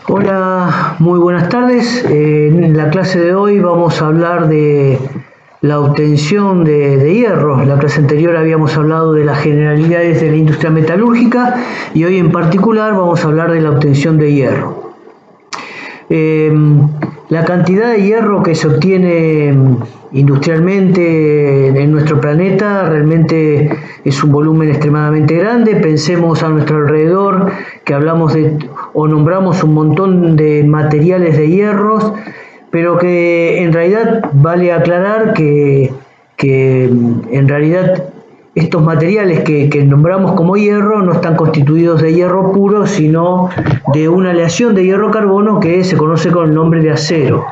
Hola, muy buenas tardes. En la clase de hoy vamos a hablar de la obtención de hierro. En la clase anterior habíamos hablado de las generalidades de la industria metalúrgica y hoy en particular vamos a hablar de la obtención de hierro. La cantidad de hierro que se obtiene industrialmente en nuestro planeta realmente es un volumen extremadamente grande. Pensemos a nuestro alrededor que hablamos o nombramos un montón de materiales de hierros, pero que en realidad vale aclarar que en realidad estos materiales que nombramos como hierro no están constituidos de hierro puro, sino de una aleación de hierro-carbono que se conoce con el nombre de acero.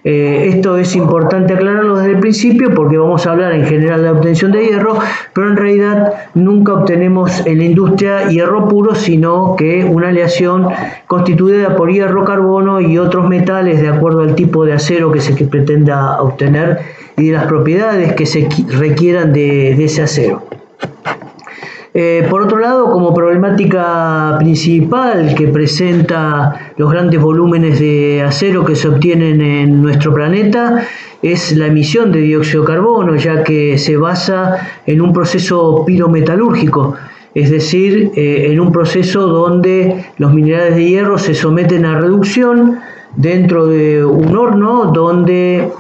Esto es importante aclararlo desde el principio porque vamos a hablar en general de la obtención de hierro, pero en realidad nunca obtenemos en la industria hierro puro, sino que una aleación constituida por hierro-carbono y otros metales de acuerdo al tipo de acero que se pretenda obtener y de las propiedades que se requieran de ese acero. Por otro lado, como problemática principal que presenta los grandes volúmenes de acero que se obtienen en nuestro planeta es la emisión de dióxido de carbono, ya que se basa en un proceso pirometalúrgico, es decir, en un proceso donde los minerales de hierro se someten a reducción dentro de un horno donde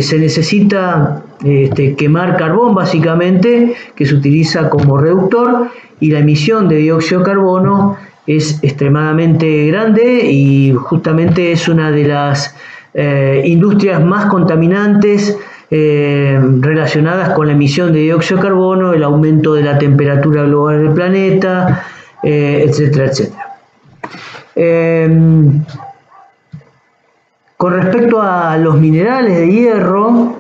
se necesita quemar carbón básicamente, que se utiliza como reductor, y la emisión de dióxido de carbono es extremadamente grande y justamente es una de las industrias más contaminantes relacionadas con la emisión de dióxido de carbono, el aumento de la temperatura global del planeta, etcétera, etcétera. Con respecto a los minerales de hierro,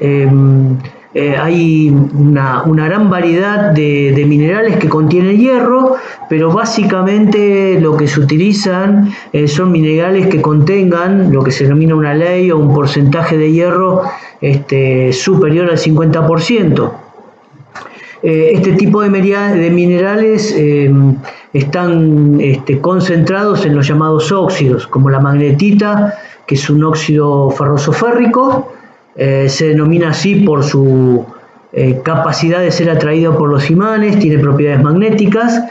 hay una gran variedad de minerales que contienen hierro, pero básicamente lo que se utilizan son minerales que contengan lo que se denomina una ley o un porcentaje de hierro superior al 50%. Este tipo de minerales están concentrados en los llamados óxidos, como la magnetita, que es un óxido ferroso férrico, se denomina así por su capacidad de ser atraído por los imanes, tiene propiedades magnéticas,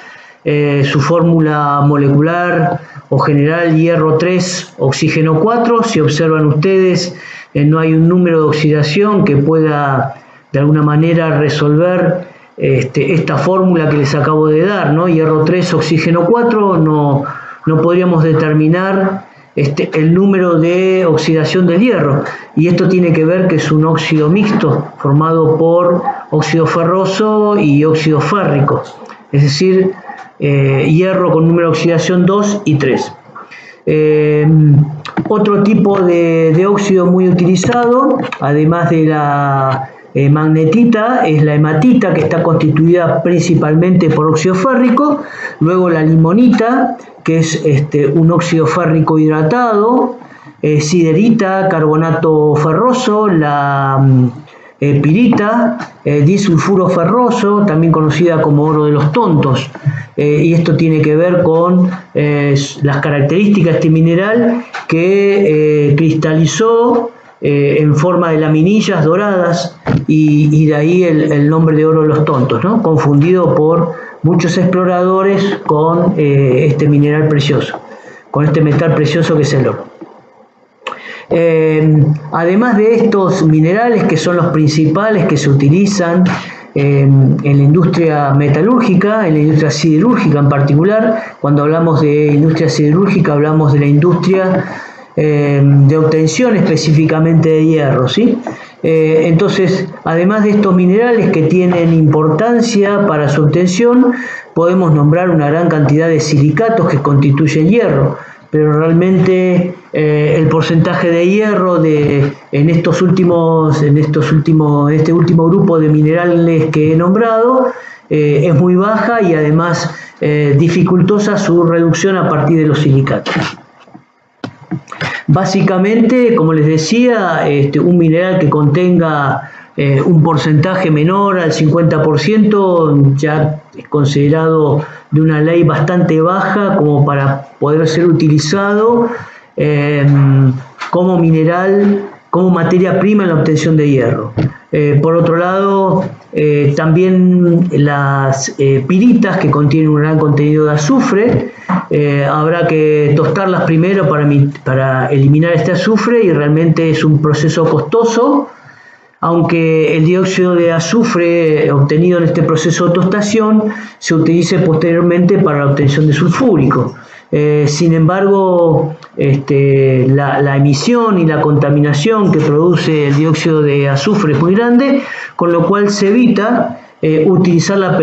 su fórmula molecular o general hierro 3, oxígeno 4, si observan ustedes no hay un número de oxidación que pueda de alguna manera resolver esta fórmula que les acabo de dar, ¿no? Hierro 3, oxígeno 4, no podríamos determinar el número de oxidación del hierro, y esto tiene que ver que es un óxido mixto formado por óxido ferroso y óxido férrico, es decir, hierro con número de oxidación 2 y 3. Otro tipo de óxido muy utilizado, además de la magnetita, es la hematita, que está constituida principalmente por óxido férrico, luego la limonita, que es un óxido férrico hidratado, siderita, carbonato ferroso, la pirita, disulfuro ferroso, también conocida como oro de los tontos, y esto tiene que ver con las características de este mineral que cristalizó en forma de laminillas doradas, y de ahí el nombre de oro de los tontos, ¿no? Confundido por muchos exploradores con este mineral precioso, con este metal precioso que es el oro. Además de estos minerales, que son los principales que se utilizan en la industria metalúrgica, en la industria siderúrgica en particular, cuando hablamos de industria siderúrgica hablamos de la industria de obtención específicamente de hierro, ¿sí? Entonces, además de estos minerales que tienen importancia para su obtención, podemos nombrar una gran cantidad de silicatos que constituyen hierro, pero realmente el porcentaje de hierro en este último grupo de minerales que he nombrado es muy baja, y además dificultosa su reducción a partir de los silicatos. Básicamente, como les decía, un mineral que contenga un porcentaje menor al 50% ya es considerado de una ley bastante baja como para poder ser utilizado como mineral, como materia prima en la obtención de hierro. Por otro lado, también las piritas, que contienen un gran contenido de azufre, habrá que tostarlas primero para eliminar este azufre, y realmente es un proceso costoso, aunque el dióxido de azufre obtenido en este proceso de tostación se utilice posteriormente para la obtención de sulfúrico. Sin embargo, la emisión y la contaminación que produce el dióxido de azufre es muy grande, con lo cual se evita utilizar la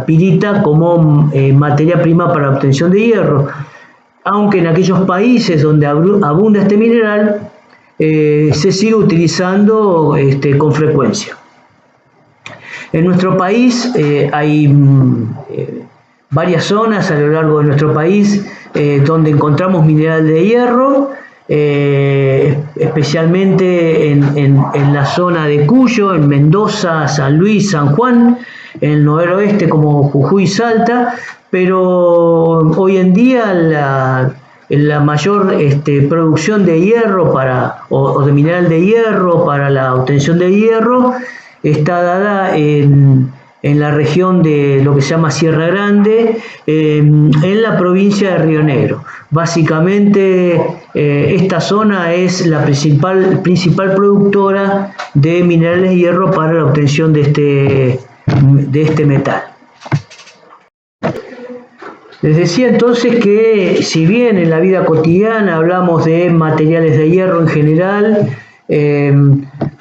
pirita como materia prima para la obtención de hierro, aunque en aquellos países donde abunda este mineral se sigue utilizando con frecuencia. En nuestro país hay varias zonas a lo largo de nuestro país donde encontramos mineral de hierro, especialmente en la zona de Cuyo, en Mendoza, San Luis, San Juan, en el noroeste como Jujuy y Salta, pero hoy en día la mayor producción de hierro o de mineral de hierro para la obtención de hierro está dada en la región de lo que se llama Sierra Grande, en la provincia de Río Negro. Básicamente esta zona es la principal productora de minerales de hierro para la obtención de este metal. Les decía entonces que si bien en la vida cotidiana hablamos de materiales de hierro en general,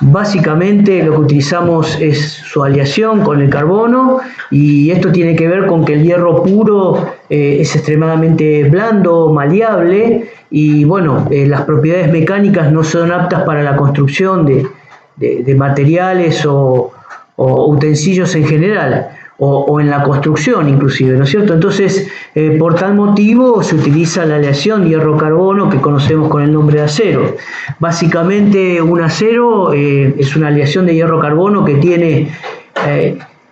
básicamente lo que utilizamos es su aleación con el carbono, y esto tiene que ver con que el hierro puro es extremadamente blando, maleable, y bueno, las propiedades mecánicas no son aptas para la construcción de materiales o utensilios en general, o en la construcción inclusive, ¿no es cierto? Entonces, por tal motivo se utiliza la aleación hierro-carbono, que conocemos con el nombre de acero. Básicamente un acero es una aleación de hierro-carbono que tiene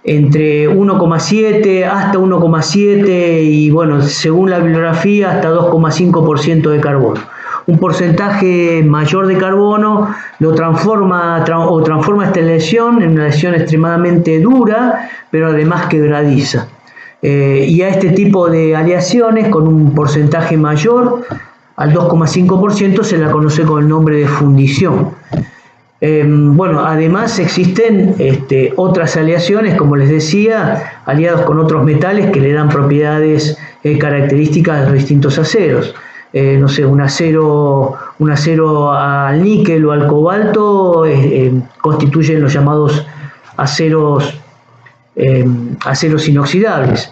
entre 1,7 hasta 1,7 y bueno, según la bibliografía, hasta 2,5% de carbono. Un porcentaje mayor de carbono lo transforma esta aleación en una aleación extremadamente dura, pero además quebradiza. Y a este tipo de aleaciones con un porcentaje mayor al 2,5% se la conoce con el nombre de fundición. Bueno, además existen otras aleaciones, como les decía, aliados con otros metales que le dan propiedades características de los distintos aceros. No sé, un acero al níquel o al cobalto constituyen los llamados aceros inoxidables.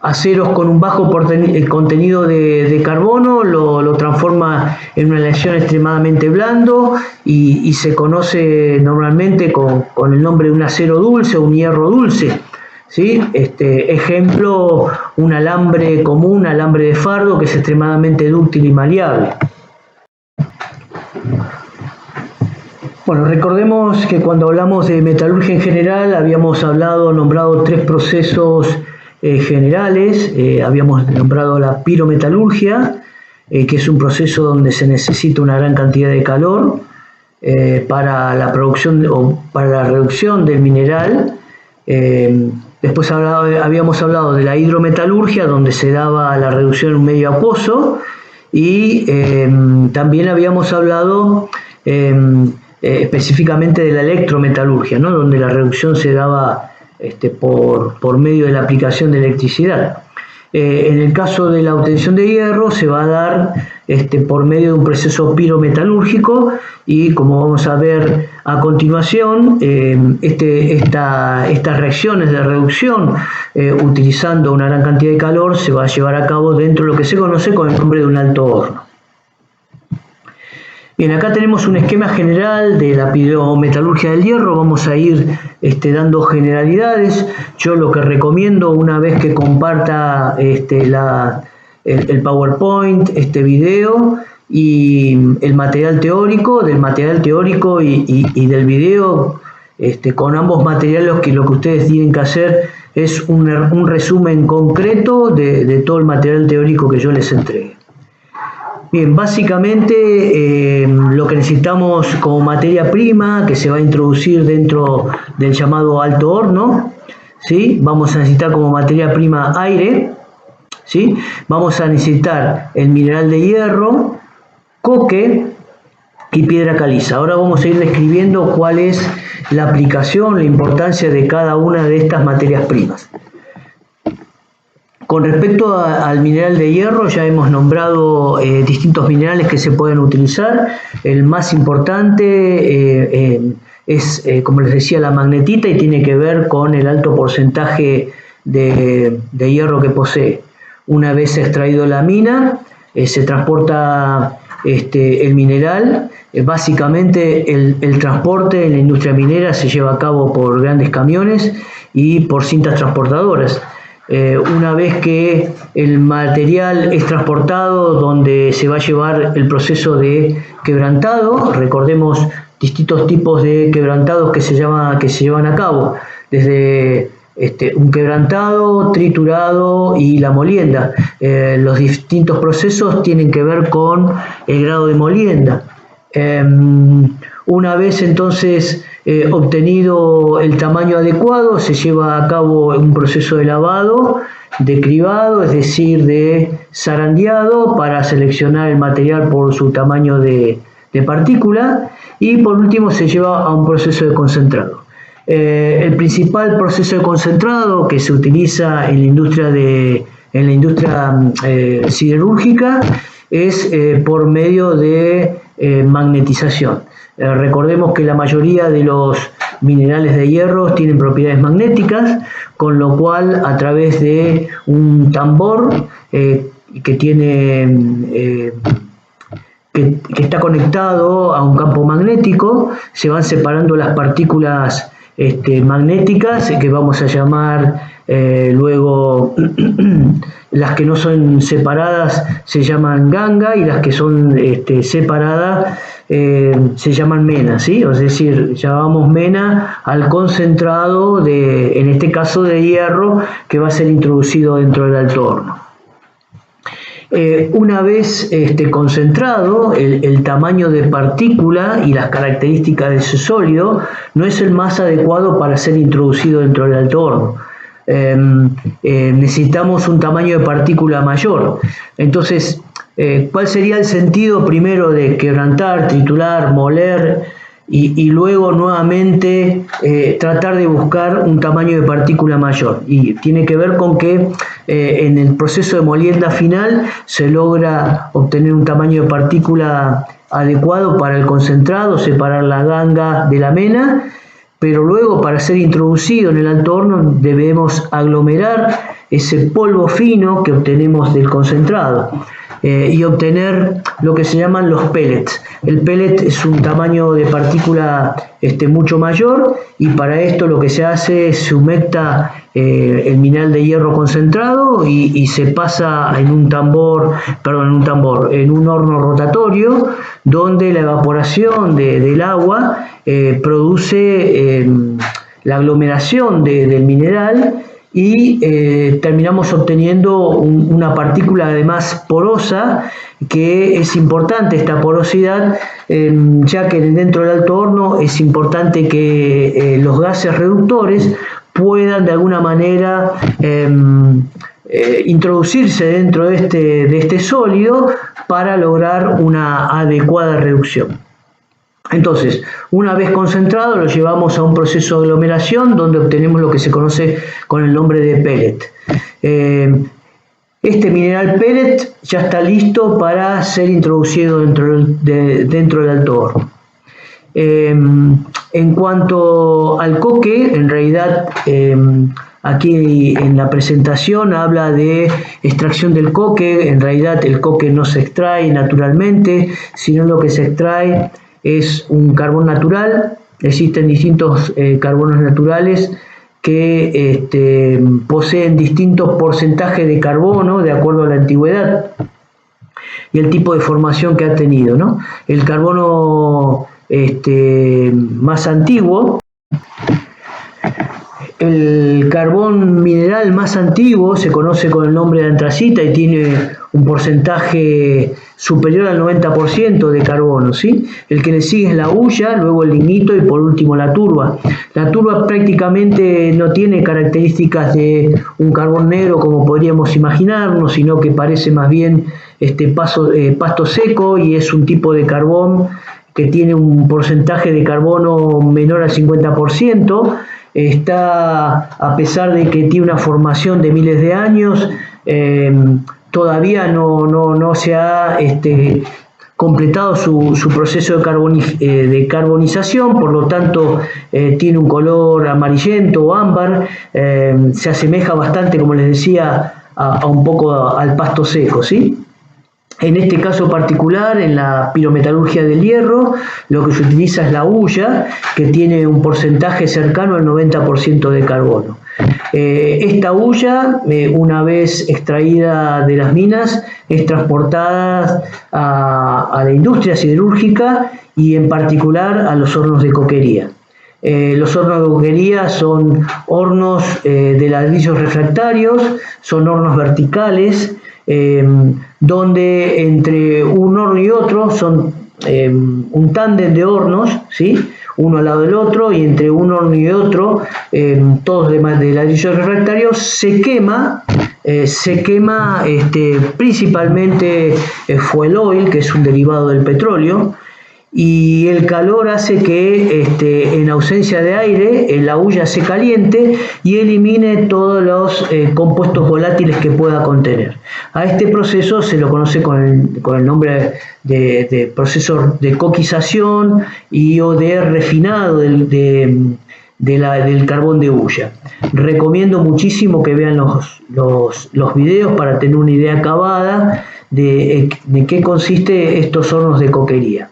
Aceros con un bajo contenido de carbono lo transforma en una aleación extremadamente blando y se conoce normalmente con el nombre de un acero dulce o un hierro dulce. ¿Sí? Ejemplo, un alambre común, alambre de fardo, que es extremadamente dúctil y maleable. Bueno, recordemos que cuando hablamos de metalurgia en general habíamos nombrado tres procesos generales. Habíamos nombrado la pirometalurgia, que es un proceso donde se necesita una gran cantidad de calor para la producción o para la reducción del mineral. Después habíamos hablado de la hidrometalurgia, donde se daba la reducción en un medio acuoso, y también habíamos hablado específicamente de la electrometalurgia, ¿no? Donde la reducción se daba por medio de la aplicación de electricidad. En el caso de la obtención de hierro se va a dar por medio de un proceso pirometalúrgico, y como vamos a ver a continuación, estas reacciones de reducción utilizando una gran cantidad de calor se va a llevar a cabo dentro de lo que se conoce con el nombre de un alto horno. Bien, acá tenemos un esquema general de la pirometalurgia del hierro. Vamos a ir dando generalidades. Yo lo que recomiendo, una vez que comparta el PowerPoint, este video y el material teórico, del material teórico y del video, con ambos materiales, lo que ustedes tienen que hacer es un resumen concreto de todo el material teórico que yo les entregué. Bien, básicamente lo que necesitamos como materia prima que se va a introducir dentro del llamado alto horno, ¿sí? Vamos a necesitar como materia prima aire, ¿sí? Vamos a necesitar el mineral de hierro, coque y piedra caliza. Ahora vamos a ir describiendo cuál es la aplicación, la importancia de cada una de estas materias primas. Con respecto al mineral de hierro, ya hemos nombrado distintos minerales que se pueden utilizar. El más importante es, como les decía, la magnetita, y tiene que ver con el alto porcentaje de hierro que posee. Una vez extraído la mina, se transporta el mineral. Básicamente el transporte en la industria minera se lleva a cabo por grandes camiones y por cintas transportadoras. Una vez que el material es transportado, donde se va a llevar el proceso de quebrantado. Recordemos distintos tipos de quebrantados que se llevan a cabo, desde un quebrantado, triturado y la molienda. Los distintos procesos tienen que ver con el grado de molienda. Una vez entonces obtenido el tamaño adecuado, se lleva a cabo un proceso de lavado, de cribado, es decir, de zarandeado, para seleccionar el material por su tamaño de partícula, y por último se lleva a un proceso de concentrado. El principal proceso de concentrado que se utiliza en la industria siderúrgica es por medio de magnetización. Recordemos que la mayoría de los minerales de hierro tienen propiedades magnéticas, con lo cual a través de un tambor que está conectado a un campo magnético, se van separando las partículas magnéticas, que vamos a llamar luego las que no son separadas se llaman ganga, y las que son separadas se llaman mena, ¿sí? Es decir, llamamos mena al concentrado en este caso de hierro, que va a ser introducido dentro del alto horno. Una vez concentrado, el tamaño de partícula y las características de ese sólido no es el más adecuado para ser introducido dentro del alto horno. Necesitamos un tamaño de partícula mayor. Entonces, ¿cuál sería el sentido primero de quebrantar, triturar, moler y luego nuevamente tratar de buscar un tamaño de partícula mayor? Y tiene que ver con que en el proceso de molienda final se logra obtener un tamaño de partícula adecuado para el concentrado, separar la ganga de la mena, pero luego, para ser introducido en el alto horno, debemos aglomerar ese polvo fino que obtenemos del concentrado y obtener lo que se llaman los pellets. El pellet es un tamaño de partícula mucho mayor, y para esto lo que se hace es se humecta el mineral de hierro concentrado y se pasa en un horno rotatorio, donde la evaporación del agua produce la aglomeración del mineral, y terminamos obteniendo una partícula además porosa, que es importante esta porosidad, ya que dentro del alto horno es importante que los gases reductores puedan de alguna manera introducirse dentro de este sólido para lograr una adecuada reducción. Entonces, una vez concentrado, lo llevamos a un proceso de aglomeración, donde obtenemos lo que se conoce con el nombre de pellet. Este mineral pellet ya está listo para ser introducido dentro del alto horno. En cuanto al coque, en realidad aquí en la presentación habla de extracción del coque. En realidad el coque no se extrae naturalmente, sino lo que se extrae es un carbón natural. Existen distintos carbonos naturales que poseen distintos porcentajes de carbono de acuerdo a la antigüedad y el tipo de formación que ha tenido, ¿no? El carbono más antiguo, el carbón mineral más antiguo, se conoce con el nombre de antracita y tiene un porcentaje superior al 90% de carbono, ¿sí? El que le sigue es la hulla, luego el lignito y por último la turba. La turba prácticamente no tiene características de un carbón negro como podríamos imaginarnos, sino que parece más bien pasto seco, y es un tipo de carbón que tiene un porcentaje de carbono menor al 50%. Está, a pesar de que tiene una formación de miles de años, todavía no se ha completado su proceso de carbonización, por lo tanto tiene un color amarillento o ámbar, se asemeja bastante, como les decía, a un poco al pasto seco, ¿sí? En este caso particular, en la pirometalurgia del hierro, lo que se utiliza es la hulla, que tiene un porcentaje cercano al 90% de carbono. Esta hulla, una vez extraída de las minas, es transportada a la industria siderúrgica y en particular a los hornos de coquería. Los hornos de coquería son hornos de ladrillos refractarios, son hornos verticales, donde entre un horno y otro son un tándem de hornos, ¿sí? Uno al lado del otro, y entre un horno y otro, todos de ladrillos refractarios, se quema principalmente fuel oil, que es un derivado del petróleo, y el calor hace que en ausencia de aire la hulla se caliente y elimine todos los compuestos volátiles que pueda contener. A este proceso se lo conoce con el nombre de proceso de coquización o de refinado del carbón de hulla. Recomiendo muchísimo que vean los videos para tener una idea acabada de qué consiste estos hornos de coquería.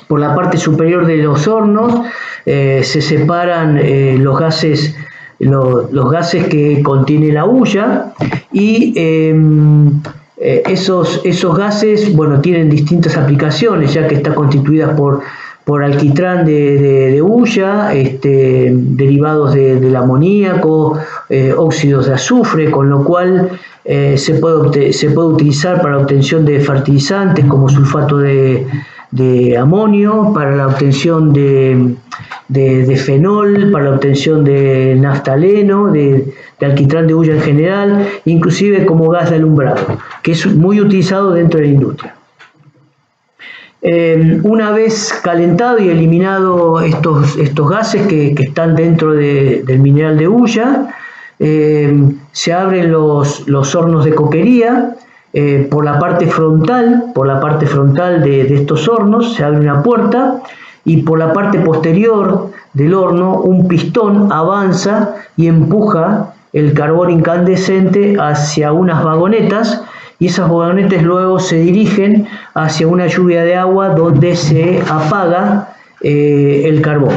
Por la parte superior de los hornos se separan los gases que contiene la hulla, y esos gases, bueno, tienen distintas aplicaciones, ya que está constituida por alquitrán de hulla, derivados del amoníaco, óxidos de azufre, con lo cual se puede utilizar para la obtención de fertilizantes como sulfato de amonio, para la obtención de fenol, para la obtención de naftaleno, de alquitrán de hulla en general, inclusive como gas de alumbrado, que es muy utilizado dentro de la industria. Una vez calentado y eliminado estos gases que están dentro del mineral de hulla, se abren los hornos de coquería. Por la parte frontal de estos hornos se abre una puerta, y por la parte posterior del horno un pistón avanza y empuja el carbón incandescente hacia unas vagonetas, y esas vagonetas luego se dirigen hacia una lluvia de agua donde se apaga el carbón.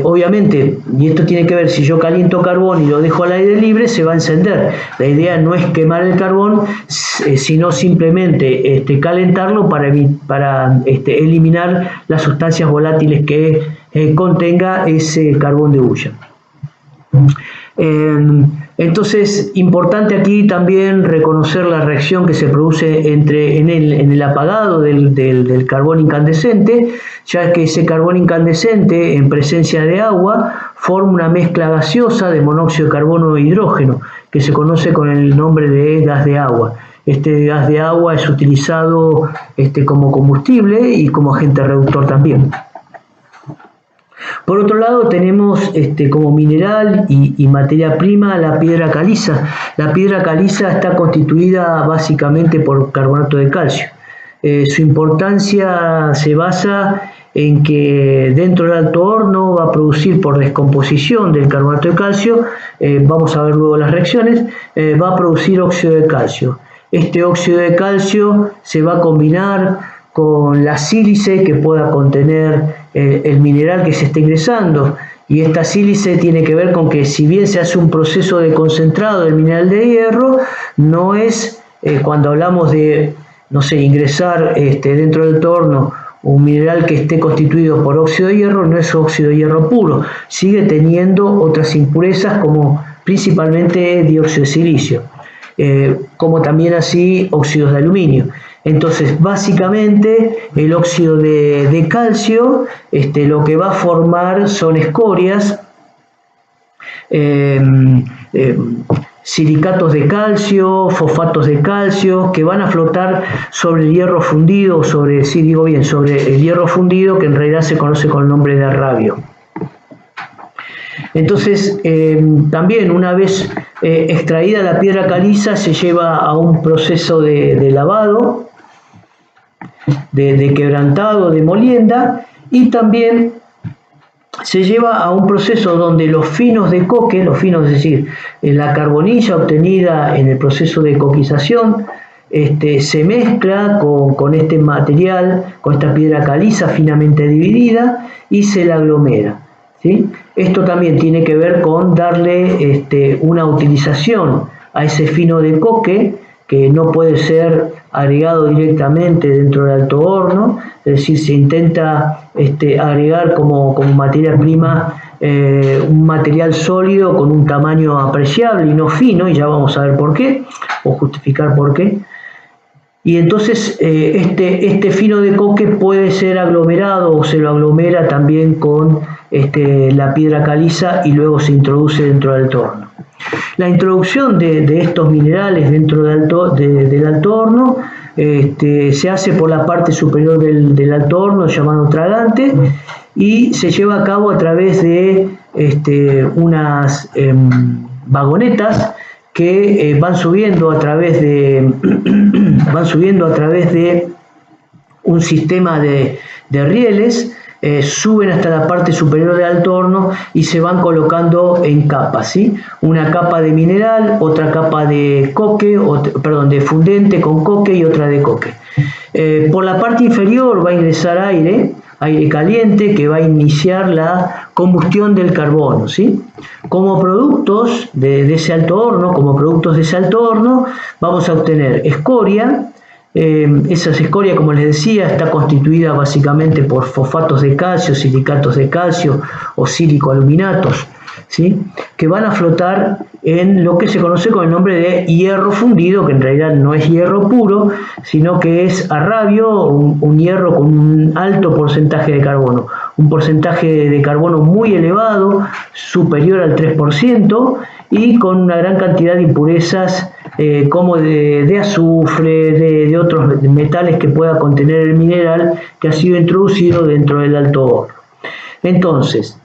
Obviamente, y esto tiene que ver, si yo caliento carbón y lo dejo al aire libre, se va a encender. La idea no es quemar el carbón, sino simplemente calentarlo para eliminar las sustancias volátiles que contenga ese carbón de hulla. Entonces, importante aquí también reconocer la reacción que se produce en el apagado del carbón incandescente, ya que ese carbón incandescente, en presencia de agua, forma una mezcla gaseosa de monóxido de carbono e hidrógeno, que se conoce con el nombre de gas de agua. Este gas de agua es utilizado como combustible y como agente reductor también. Por otro lado, tenemos como mineral y materia prima la piedra caliza. La piedra caliza está constituida básicamente por carbonato de calcio. Su importancia se basa en que dentro del alto horno va a producir, por descomposición del carbonato de calcio, vamos a ver luego las reacciones, va a producir óxido de calcio. Este óxido de calcio se va a combinar con la sílice que pueda contener el mineral que se está ingresando, y esta sílice tiene que ver con que, si bien se hace un proceso de concentrado del mineral de hierro, no es cuando hablamos de, ingresar dentro del horno un mineral que esté constituido por óxido de hierro, no es óxido de hierro puro, sigue teniendo otras impurezas como principalmente dióxido de silicio, como también así óxidos de aluminio. Entonces, básicamente, el óxido de calcio lo que va a formar son escorias, silicatos de calcio, fosfatos de calcio, que van a flotar sobre el hierro fundido, sobre el hierro fundido, que en realidad se conoce con el nombre de arrabio. Entonces, también una vez extraída la piedra caliza, se lleva a un proceso de lavado, de quebrantado, de molienda, y también se lleva a un proceso donde los finos de coque, es decir, la carbonilla obtenida en el proceso de coquización, se mezcla con este material, con esta piedra caliza finamente dividida, y se la aglomera, ¿sí? Esto también tiene que ver con darle una utilización a ese fino de coque, que no puede ser agregado directamente dentro del alto horno, es decir, se intenta agregar como materia prima un material sólido con un tamaño apreciable y no fino, y ya vamos a ver por qué, o justificar por qué. Y entonces este fino de coque puede ser aglomerado o se lo aglomera también con la piedra caliza y luego se introduce dentro del alto horno. La introducción de estos minerales dentro del alto horno se hace por la parte superior del alto horno, llamado tragante, y se lleva a cabo a través de unas vagonetas que van subiendo a través de un sistema de rieles, suben hasta la parte superior del alto horno y se van colocando en capas, ¿sí? Una capa de mineral, otra capa de coque, de fundente con coque y otra de coque. Por la parte inferior va a ingresar aire caliente, que va a iniciar la combustión del carbono, ¿sí? Como productos de ese alto horno, vamos a obtener escoria. Esa escoria, como les decía, está constituida básicamente por fosfatos de calcio, silicatos de calcio o sílico-aluminatos, ¿sí? Que van a flotar en lo que se conoce con el nombre de hierro fundido, que en realidad no es hierro puro, sino que es arrabio, un hierro con un alto porcentaje de carbono, un porcentaje de carbono muy elevado, superior al 3%, y con una gran cantidad de impurezas como de azufre, de otros metales que pueda contener el mineral que ha sido introducido dentro del alto horno. Entonces,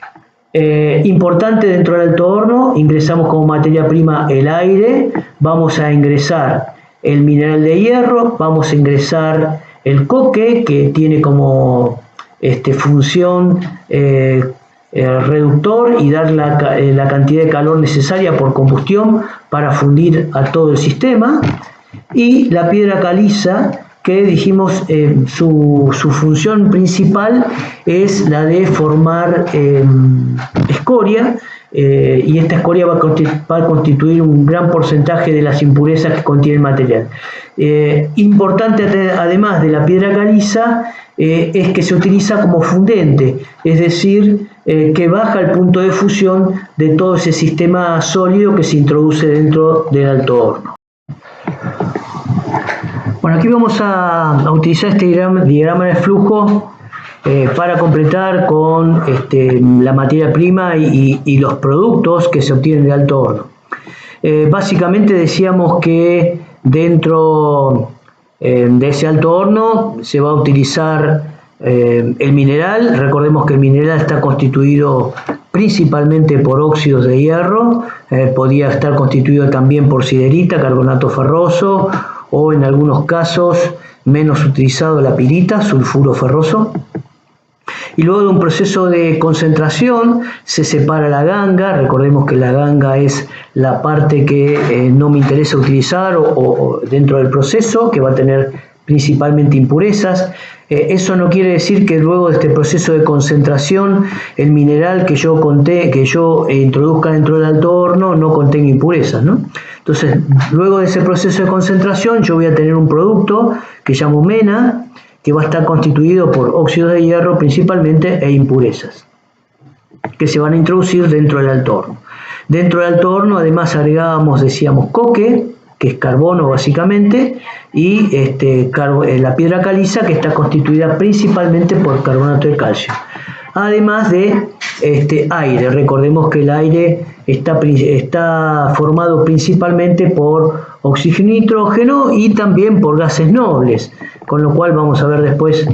importante dentro del alto horno, ingresamos como materia prima el aire, vamos a ingresar el mineral de hierro, vamos a ingresar el coque, que tiene como función reductor y dar la cantidad de calor necesaria por combustión para fundir a todo el sistema, y la piedra caliza, que dijimos su función principal es la de formar escoria, y esta escoria va a constituir un gran porcentaje de las impurezas que contiene el material. Importante además de la piedra caliza es que se utiliza como fundente, es decir, que baja el punto de fusión de todo ese sistema sólido que se introduce dentro del alto horno. Bueno, aquí vamos a utilizar este diagrama de flujo para completar con la materia prima y los productos que se obtienen de alto horno. Básicamente decíamos que dentro de ese alto horno se va a utilizar el mineral. Recordemos que el mineral está constituido principalmente por óxidos de hierro, podía estar constituido también por siderita, carbonato ferroso, o en algunos casos menos utilizado la pirita, sulfuro ferroso. Y luego de un proceso de concentración se separa la ganga. Recordemos que la ganga es la parte que no me interesa utilizar o dentro del proceso, que va a tener principalmente impurezas. Eso no quiere decir que luego de este proceso de concentración el mineral que yo introduzca dentro del alto horno no contenga impurezas, ¿no? Entonces, luego de ese proceso de concentración yo voy a tener un producto que llamo mena, que va a estar constituido por óxidos de hierro principalmente e impurezas, que se van a introducir dentro del alto horno. Dentro del alto horno además agregábamos, decíamos, coque, que es carbono básicamente, y la piedra caliza, que está constituida principalmente por carbonato de calcio. Además de aire. Recordemos que el aire está formado principalmente por oxígeno y nitrógeno y también por gases nobles, con lo cual vamos a ver después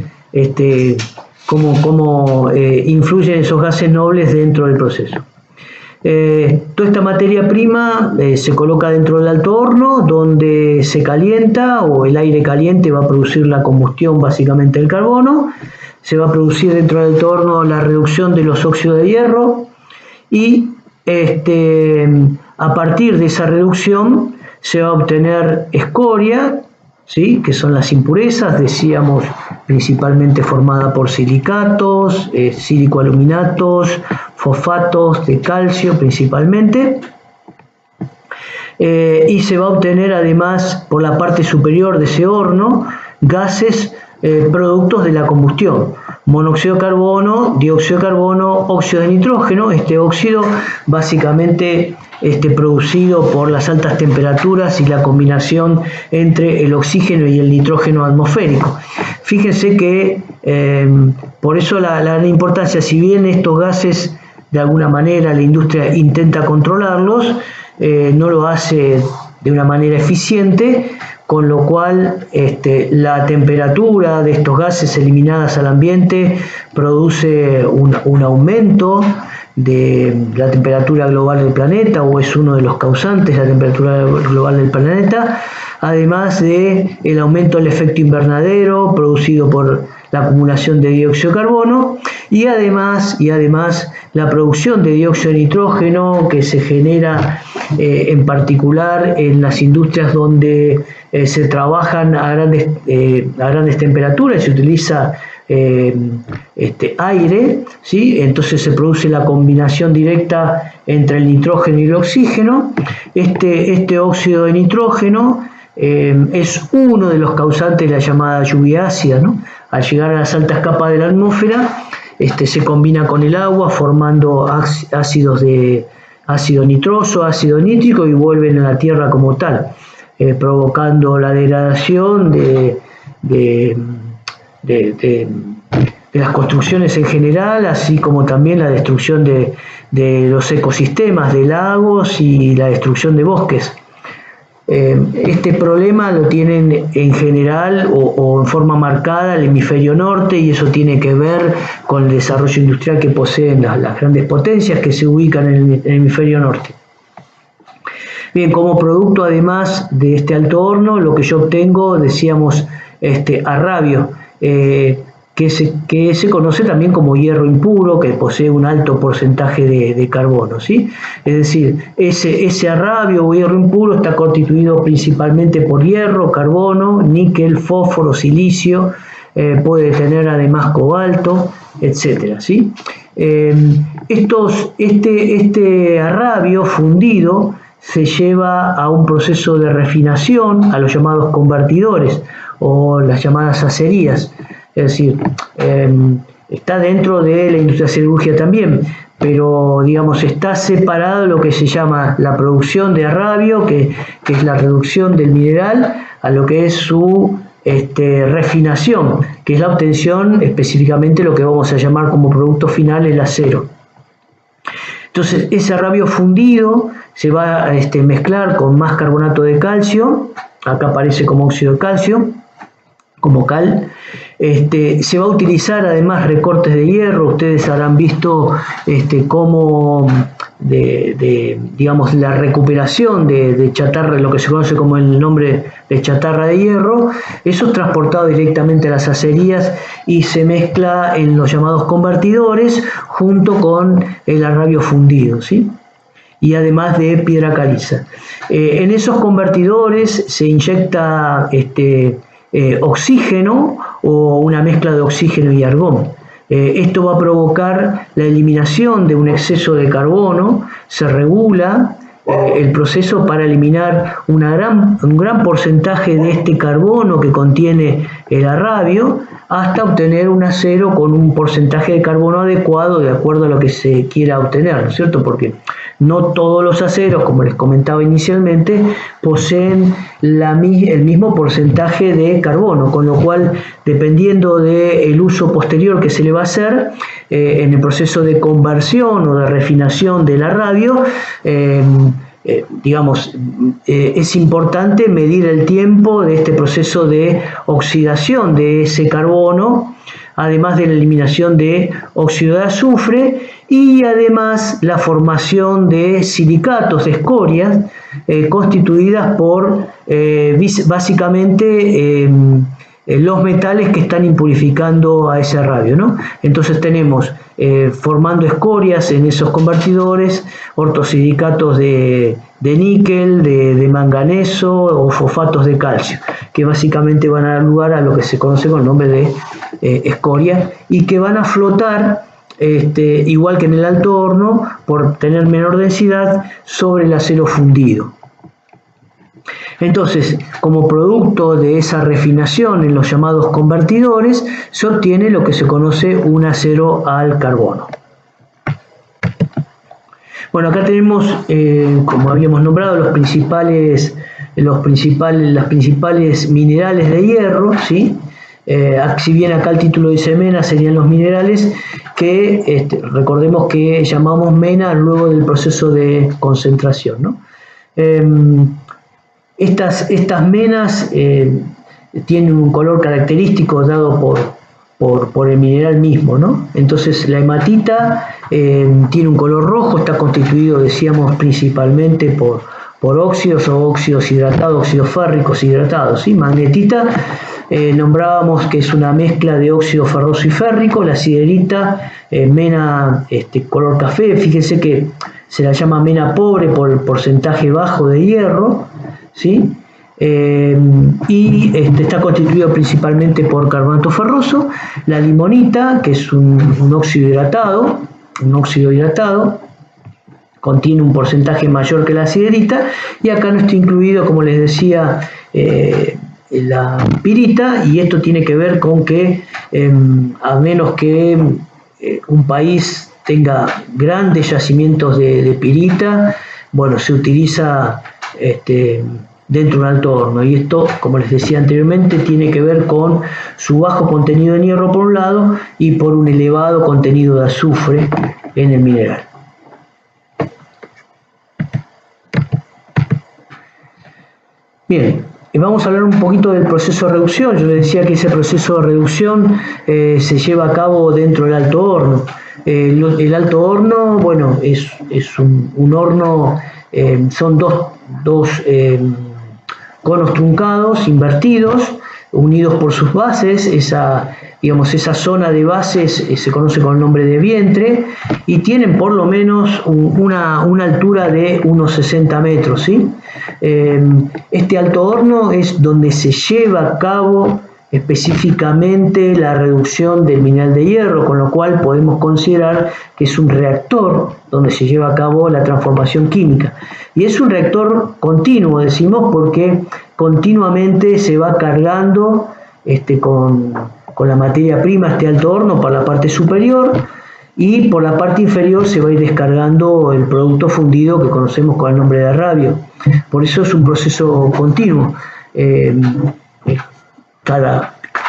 cómo influyen esos gases nobles dentro del proceso. Toda esta materia prima se coloca dentro del alto horno, donde se calienta, o el aire caliente va a producir la combustión básicamente del carbono. Se va a producir dentro del alto horno la reducción de los óxidos de hierro, y a partir de esa reducción se va a obtener escoria, ¿sí?, que son las impurezas, decíamos, principalmente formada por silicatos, sílico-aluminatos, fosfatos de calcio principalmente, y se va a obtener además por la parte superior de ese horno gases productos de la combustión: monóxido de carbono, dióxido de carbono, óxido de nitrógeno. Este óxido básicamente producido por las altas temperaturas y la combinación entre el oxígeno y el nitrógeno atmosférico. Fíjense que por eso la gran importancia, si bien estos gases de alguna manera la industria intenta controlarlos, no lo hace de una manera eficiente, con lo cual la temperatura de estos gases eliminadas al ambiente produce un aumento de la temperatura global del planeta, o es uno de los causantes de la temperatura global del planeta, además de el aumento del efecto invernadero producido por la acumulación de dióxido de carbono, y además la producción de dióxido de nitrógeno, que se genera en particular en las industrias donde se trabajan a grandes temperaturas y se utiliza aire, ¿sí? Entonces se produce la combinación directa entre el nitrógeno y el oxígeno. Este óxido de nitrógeno es uno de los causantes de la llamada lluvia ácida, ¿no? Al llegar a las altas capas de la atmósfera, se combina con el agua formando ácido nitroso, ácido nítrico, y vuelven a la Tierra como tal, provocando la degradación de las construcciones en general, así como también la destrucción de los ecosistemas, de lagos, y la destrucción de bosques. Este problema lo tienen en general o en forma marcada el hemisferio norte, y eso tiene que ver con el desarrollo industrial que poseen las grandes potencias que se ubican en el hemisferio norte. Bien, como producto además de este alto horno, lo que yo obtengo, decíamos, arrabio, que se conoce también como hierro impuro, que posee un alto porcentaje de carbono, ¿sí? Es decir, ese arrabio o hierro impuro está constituido principalmente por hierro, carbono, níquel, fósforo, silicio, puede tener además cobalto, etcétera, ¿sí? Este arrabio fundido se lleva a un proceso de refinación, a los llamados convertidores o las llamadas acerías. Es decir, está dentro de la industria siderúrgica también, pero digamos está separado lo que se llama la producción de arrabio, que es la reducción del mineral, a lo que es su refinación, que es la obtención, específicamente lo que vamos a llamar como producto final el acero. Entonces ese arrabio fundido se va a mezclar con más carbonato de calcio, acá aparece como óxido de calcio, como cal. Se va a utilizar además recortes de hierro. Ustedes habrán visto cómo digamos la recuperación de chatarra, lo que se conoce como el nombre de chatarra de hierro, eso es transportado directamente a las acerías y se mezcla en los llamados convertidores junto con el arrabio fundido, ¿sí? Y además de piedra caliza. En esos convertidores se inyecta oxígeno o una mezcla de oxígeno y argón. Esto va a provocar la eliminación de un exceso de carbono. Se regula el proceso para eliminar un gran porcentaje de este carbono que contiene el arrabio, hasta obtener un acero con un porcentaje de carbono adecuado de acuerdo a lo que se quiera obtener, ¿no es cierto? Porque no todos los aceros, como les comentaba inicialmente, poseen el mismo porcentaje de carbono, con lo cual, dependiendo del uso posterior que se le va a hacer en el proceso de conversión o de refinación de la radio, es importante medir el tiempo de este proceso de oxidación de ese carbono, además de la eliminación de óxido de azufre y además la formación de silicatos, de escorias, constituidas por básicamente los metales que están impurificando a ese radio, ¿no? Entonces tenemos formando escorias en esos convertidores, ortosilicatos de níquel, de manganeso o fosfatos de calcio, que básicamente van a dar lugar a lo que se conoce con el nombre de escoria, y que van a flotar igual que en el alto horno, por tener menor densidad, sobre el acero fundido. Entonces, como producto de esa refinación en los llamados convertidores, se obtiene lo que se conoce un acero al carbono. Bueno, acá tenemos, como habíamos nombrado, las principales minerales de hierro, ¿sí? Si bien acá el título dice mena, serían los minerales que recordemos que llamamos mena luego del proceso de concentración, ¿no? Estas menas tienen un color característico dado por el mineral mismo, ¿no? Entonces la hematita tiene un color rojo, está constituido, decíamos, principalmente por óxidos o óxidos hidratados, óxidos férricos hidratados, ¿sí? Magnetita, nombrábamos que es una mezcla de óxido ferroso y férrico. La siderita, mena color café, fíjense que se la llama mena pobre por el porcentaje bajo de hierro, ¿sí? Está constituido principalmente por carbonato ferroso. La limonita, que es un óxido hidratado, contiene un porcentaje mayor que la siderita, y acá no está incluido, como les decía, la pirita, y esto tiene que ver con que a menos que un país tenga grandes yacimientos de pirita, bueno, se utiliza dentro de un alto horno, y esto, como les decía anteriormente, tiene que ver con su bajo contenido en hierro por un lado y por un elevado contenido de azufre en el mineral. Bien, vamos a hablar un poquito del proceso de reducción. Yo les decía que ese proceso de reducción se lleva a cabo dentro del alto horno. El alto horno, bueno, es un horno, son dos conos truncados, invertidos, unidos por sus bases. Esa zona de bases se conoce con el nombre de vientre, y tienen por lo menos una altura de unos 60 metros, ¿sí? Este alto horno es donde se lleva a cabo específicamente la reducción del mineral de hierro, con lo cual podemos considerar que es un reactor donde se lleva a cabo la transformación química. Y es un reactor continuo, decimos, porque continuamente se va cargando con la materia prima este alto horno por la parte superior, y por la parte inferior se va a ir descargando el producto fundido que conocemos con el nombre de radio. Por eso es un proceso continuo.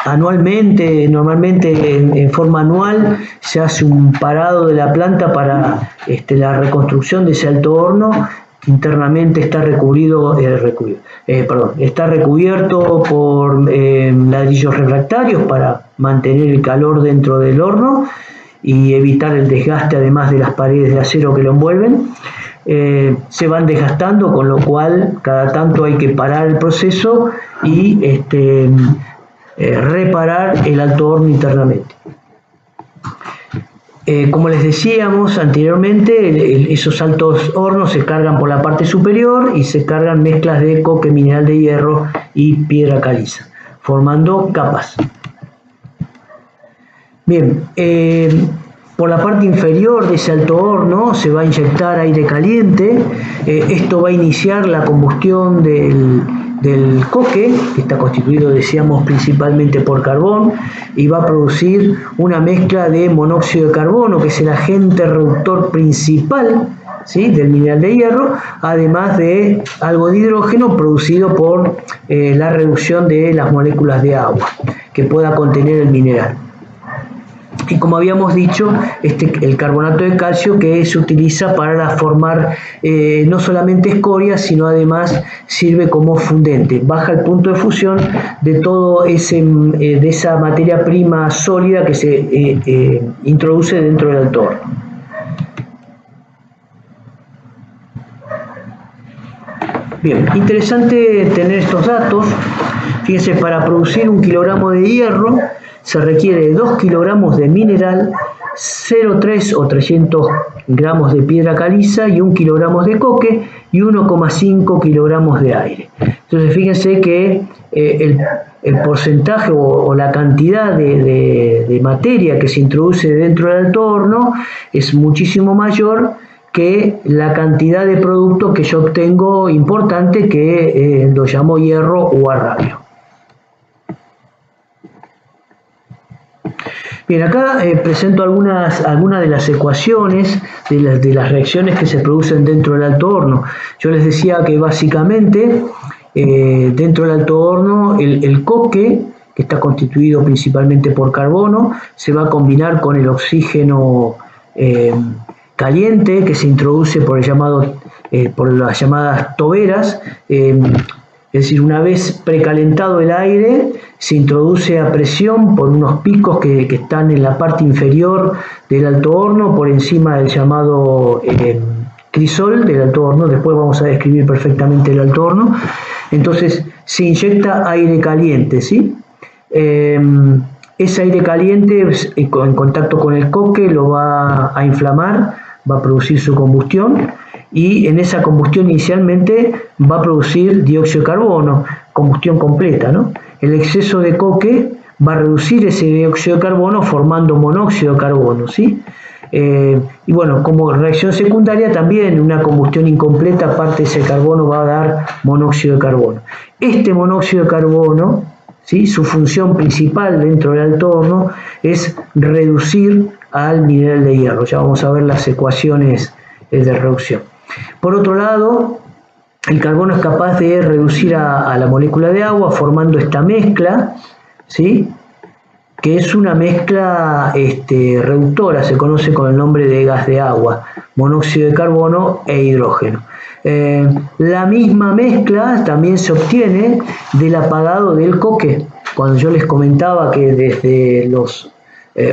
Anualmente, normalmente en forma anual, se hace un parado de la planta para la reconstrucción de ese alto horno. Internamente está está recubierto por ladrillos refractarios para mantener el calor dentro del horno y evitar el desgaste, además de las paredes de acero que lo envuelven. Se van desgastando, con lo cual cada tanto hay que parar el proceso y reparar el alto horno internamente. Como les decíamos anteriormente, esos altos hornos se cargan por la parte superior y se cargan mezclas de coque, mineral de hierro y piedra caliza, formando capas. Bien, por la parte inferior de ese alto horno se va a inyectar aire caliente. Esto va a iniciar la combustión del coque, que está constituido, decíamos, principalmente por carbón, y va a producir una mezcla de monóxido de carbono, que es el agente reductor principal ¿sí?, del mineral de hierro, además de algo de hidrógeno producido por la reducción de las moléculas de agua que pueda contener el mineral. Y como habíamos dicho, el carbonato de calcio, que se utiliza para formar no solamente escoria, sino además sirve como fundente. Baja el punto de fusión de todo de esa materia prima sólida que se introduce dentro del alto horno. Bien, interesante tener estos datos. Fíjense, para producir 1 kilogramo de hierro se requiere 2 kilogramos de mineral, 0,3 o 300 gramos de piedra caliza y 1 kilogramo de coque y 1,5 kilogramos de aire. Entonces fíjense que el porcentaje o la cantidad de materia que se introduce dentro del alto horno es muchísimo mayor que la cantidad de producto que yo obtengo importante, que lo llamo hierro o arrabio. Bien, acá presento algunas de las ecuaciones de las reacciones que se producen dentro del alto horno. Yo les decía que básicamente dentro del alto horno el coque, que está constituido principalmente por carbono, se va a combinar con el oxígeno caliente que se introduce por las llamadas toberas. Es decir, una vez precalentado el aire, se introduce a presión por unos picos que están en la parte inferior del alto horno, por encima del llamado crisol del alto horno. Después vamos a describir perfectamente el alto horno. Entonces se inyecta aire caliente, ¿sí? Ese aire caliente, en contacto con el coque, lo va a inflamar, va a producir su combustión, y en esa combustión inicialmente va a producir dióxido de carbono, combustión completa, ¿no? El exceso de coque va a reducir ese dióxido de carbono formando monóxido de carbono, ¿sí? Y bueno, como reacción secundaria también una combustión incompleta, parte de ese carbono va a dar monóxido de carbono. Este monóxido de carbono, ¿sí?, su función principal dentro del alto horno es reducir al mineral de hierro. Ya vamos a ver las ecuaciones de reducción. Por otro lado, el carbono es capaz de reducir a la molécula de agua formando esta mezcla, ¿sí?, que es una mezcla reductora, se conoce con el nombre de gas de agua, monóxido de carbono e hidrógeno. La misma mezcla también se obtiene del apagado del coque. Cuando yo les comentaba que desde los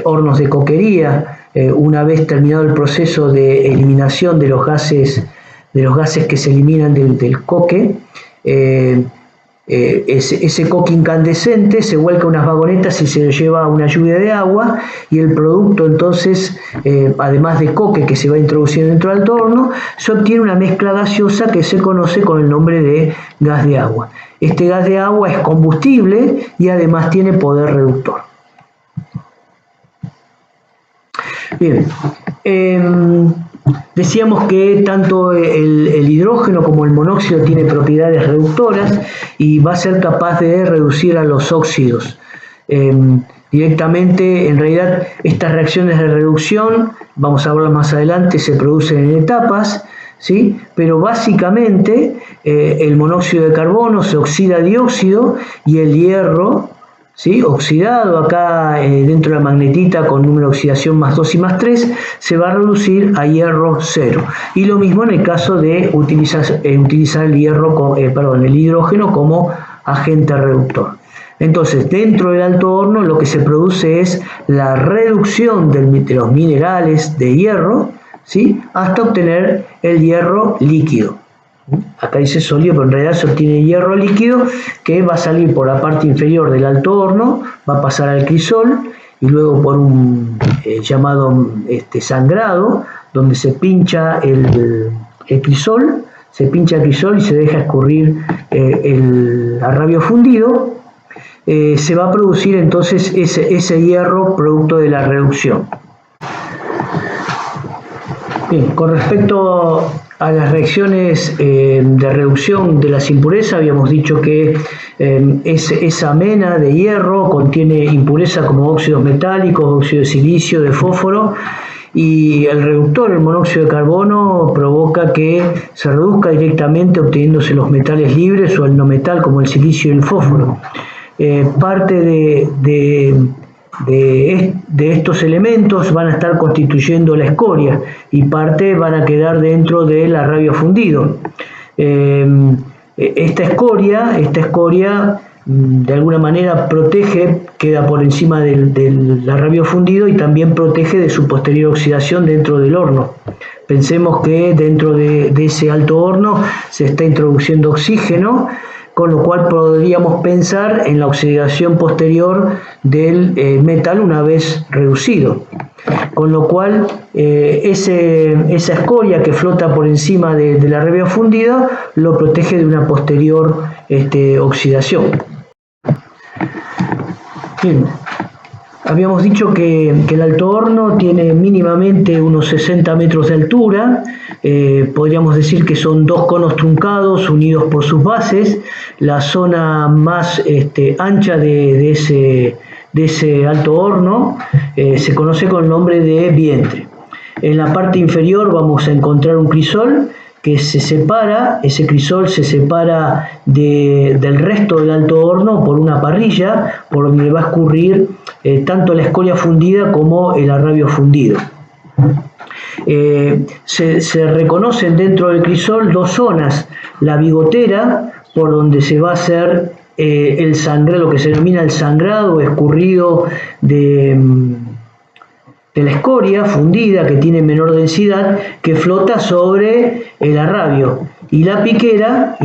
hornos de coquería, una vez terminado el proceso de eliminación de los gases que se eliminan del coque, ese coque incandescente se vuelca a unas vagonetas y se lo lleva a una lluvia de agua, y el producto entonces, además de coque que se va introduciendo dentro del alto horno, se obtiene una mezcla gaseosa que se conoce con el nombre de gas de agua. Este gas de agua es combustible y además tiene poder reductor. Bien, decíamos que tanto el hidrógeno como el monóxido tiene propiedades reductoras y va a ser capaz de reducir a los óxidos. Directamente, en realidad, estas reacciones de reducción, vamos a verlas más adelante, se producen en etapas, ¿sí? Pero básicamente el monóxido de carbono se oxida a dióxido y el hierro, ¿sí?, oxidado acá dentro de la magnetita con número de oxidación +2 y +3, se va a reducir a hierro 0. Y lo mismo en el caso de utilizar el hidrógeno como agente reductor. Entonces, dentro del alto horno lo que se produce es la reducción de los minerales de hierro, ¿sí?, hasta obtener el hierro líquido. Acá dice sólido, pero en realidad se obtiene hierro líquido, que va a salir por la parte inferior del alto horno, va a pasar al crisol y luego por un llamado sangrado, donde se pincha el crisol, y se deja escurrir el arrabio fundido. Se va a producir entonces ese hierro producto de la reducción. Bien, con respecto a las reacciones de reducción de las impurezas, habíamos dicho que esa mena de hierro contiene impurezas como óxidos metálicos, óxido de silicio, de fósforo, y el reductor, el monóxido de carbono, provoca que se reduzca directamente obteniéndose los metales libres o el no metal como el silicio y el fósforo. Parte de estos elementos van a estar constituyendo la escoria y parte van a quedar dentro del arrabio fundido. Esta escoria de alguna manera protege, queda por encima del arrabio fundido y también protege de su posterior oxidación dentro del horno. Pensemos que dentro de ese alto horno se está introduciendo oxígeno, con lo cual podríamos pensar en la oxidación posterior del metal una vez reducido. Con lo cual, esa escoria que flota por encima del arrabio fundido lo protege de una posterior oxidación. Bien, habíamos dicho que el alto horno tiene mínimamente unos 60 metros de altura. Podríamos decir que son dos conos truncados unidos por sus bases. La zona más ancha de ese alto horno se conoce con el nombre de vientre. En la parte inferior vamos a encontrar un crisol que se separa, ese crisol se separa del resto del alto horno por una parrilla por donde va a escurrir tanto la escoria fundida como el arrabio fundido. Se reconocen dentro del crisol dos zonas: la bigotera, por donde se va a hacer el sangrado, lo que se denomina el sangrado escurrido de la escoria fundida, que tiene menor densidad, que flota sobre el arrabio, y la piquera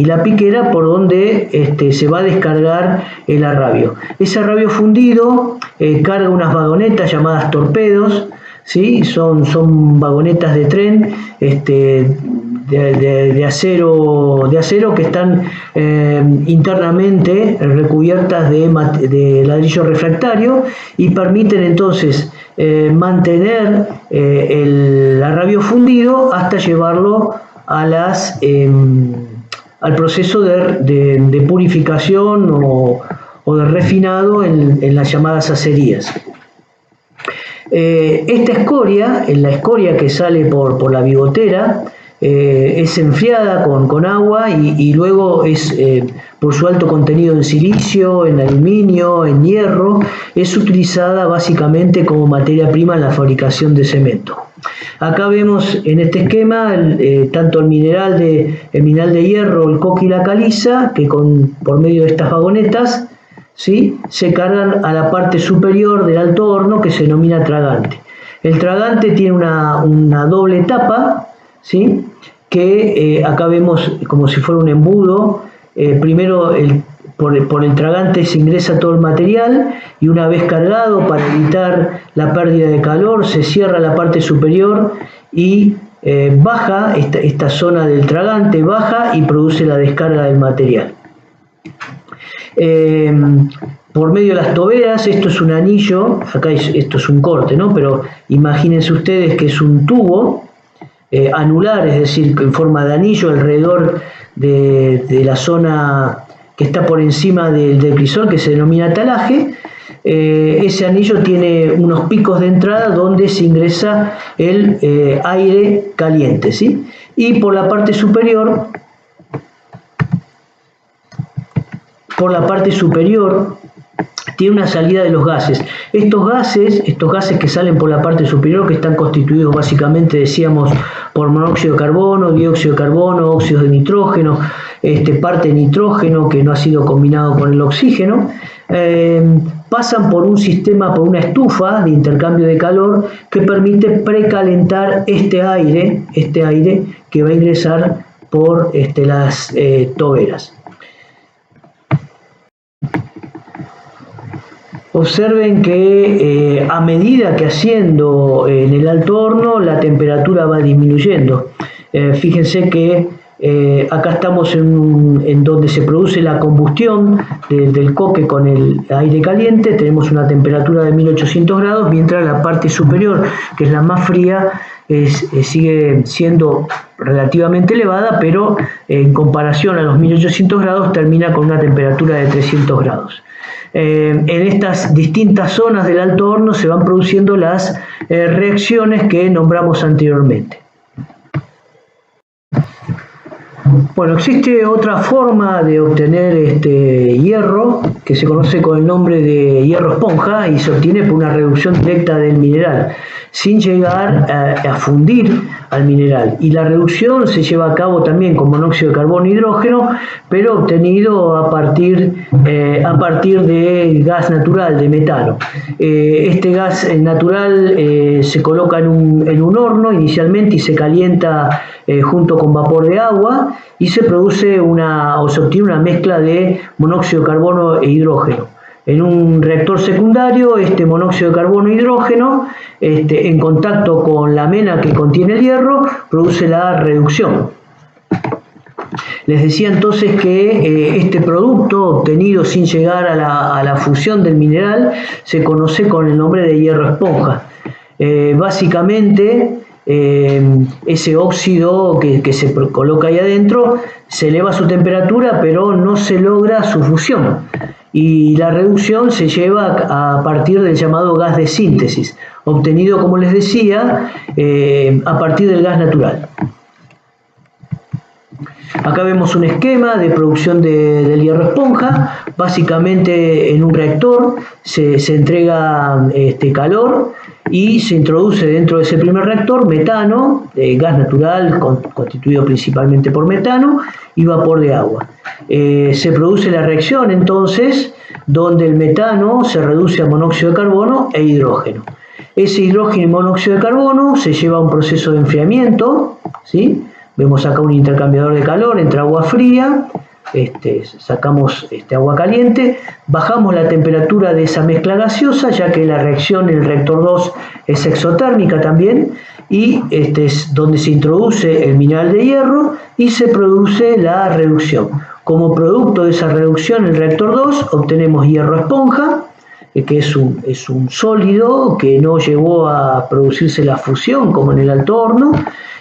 por donde se va a descargar el arrabio. Ese arrabio fundido carga unas vagonetas llamadas torpedos, ¿sí? Son vagonetas de tren de acero que están internamente recubiertas de ladrillo refractario y permiten entonces mantener el arrabio fundido hasta llevarlo al proceso de purificación o de refinado en las llamadas acerías. Esta escoria, la escoria que sale por la bigotera, es enfriada con agua y luego por su alto contenido en silicio, en aluminio, en hierro, es utilizada básicamente como materia prima en la fabricación de cemento. Acá vemos en este esquema tanto el mineral de hierro, el coque y la caliza, que por medio de estas vagonetas, ¿sí?, se cargan a la parte superior del alto horno, que se denomina tragante. El tragante tiene una doble tapa, ¿sí?, que acá vemos como si fuera un embudo. Primero por el tragante se ingresa todo el material y una vez cargado, para evitar la pérdida de calor, se cierra la parte superior y baja esta zona del tragante, baja y produce la descarga del material. Por medio de las toberas, esto es un anillo, acá esto es un corte, ¿no? Pero imagínense ustedes que es un tubo anular, es decir, en forma de anillo alrededor de la zona que está por encima del crisol, que se denomina talaje. Ese anillo tiene unos picos de entrada donde se ingresa el aire caliente, ¿sí? Y por la parte superior tiene una salida de los gases. Estos gases que salen por la parte superior, que están constituidos básicamente, decíamos, por monóxido de carbono, dióxido de carbono, óxidos de nitrógeno, parte de nitrógeno que no ha sido combinado con el oxígeno, pasan por un sistema, por una estufa de intercambio de calor que permite precalentar este aire que va a ingresar por las toberas. Observen que a medida que asciendo en el alto horno, la temperatura va disminuyendo. Fíjense que Acá estamos en donde se produce la combustión del coque con el aire caliente. Tenemos una temperatura de 1800 grados, mientras la parte superior, que es la más fría, sigue siendo relativamente elevada, pero en comparación a los 1800 grados termina con una temperatura de 300 grados. En estas distintas zonas del alto horno se van produciendo las reacciones que nombramos anteriormente. Bueno, existe otra forma de obtener hierro que se conoce con el nombre de hierro esponja y se obtiene por una reducción directa del mineral sin llegar a fundir al mineral, y la reducción se lleva a cabo también con monóxido de carbono e hidrógeno, pero obtenido a partir de gas natural, de metano. Este gas natural se coloca en un horno inicialmente y se calienta junto con vapor de agua, y se produce se obtiene una mezcla de monóxido de carbono e hidrógeno. En un reactor secundario, este monóxido de carbono e hidrógeno, en contacto con la mena que contiene el hierro, produce la reducción. Les decía entonces que este producto obtenido sin llegar a la fusión del mineral se conoce con el nombre de hierro esponja. Básicamente, ese óxido que se coloca ahí adentro se eleva su temperatura, pero no se logra su fusión, y la reducción se lleva a partir del llamado gas de síntesis, obtenido, como les decía, a partir del gas natural. Acá vemos un esquema de producción del hierro esponja. Básicamente, en un reactor se entrega calor y se introduce dentro de ese primer reactor metano, gas natural constituido principalmente por metano, y vapor de agua. Se produce la reacción entonces donde el metano se reduce a monóxido de carbono e hidrógeno. Ese hidrógeno y monóxido de carbono se lleva a un proceso de enfriamiento, ¿sí? Vemos acá un intercambiador de calor entre agua fría, sacamos agua caliente, bajamos la temperatura de esa mezcla gaseosa, ya que la reacción en el reactor 2 es exotérmica también, y es donde se introduce el mineral de hierro y se produce la reducción. Como producto de esa reducción en el reactor 2 obtenemos hierro esponja, que es un sólido que no llegó a producirse la fusión como en el alto horno.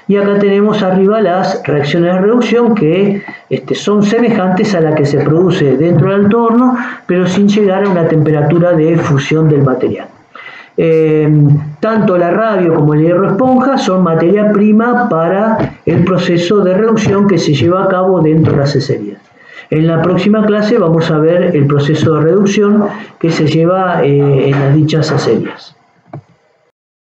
Y acá tenemos arriba las reacciones de reducción que son semejantes a la que se produce dentro del alto horno, pero sin llegar a una temperatura de fusión del material. Tanto la radio como el hierro esponja son materia prima para el proceso de reducción que se lleva a cabo dentro de las acerías. En la próxima clase vamos a ver el proceso de reducción que se lleva en las dichas acerías.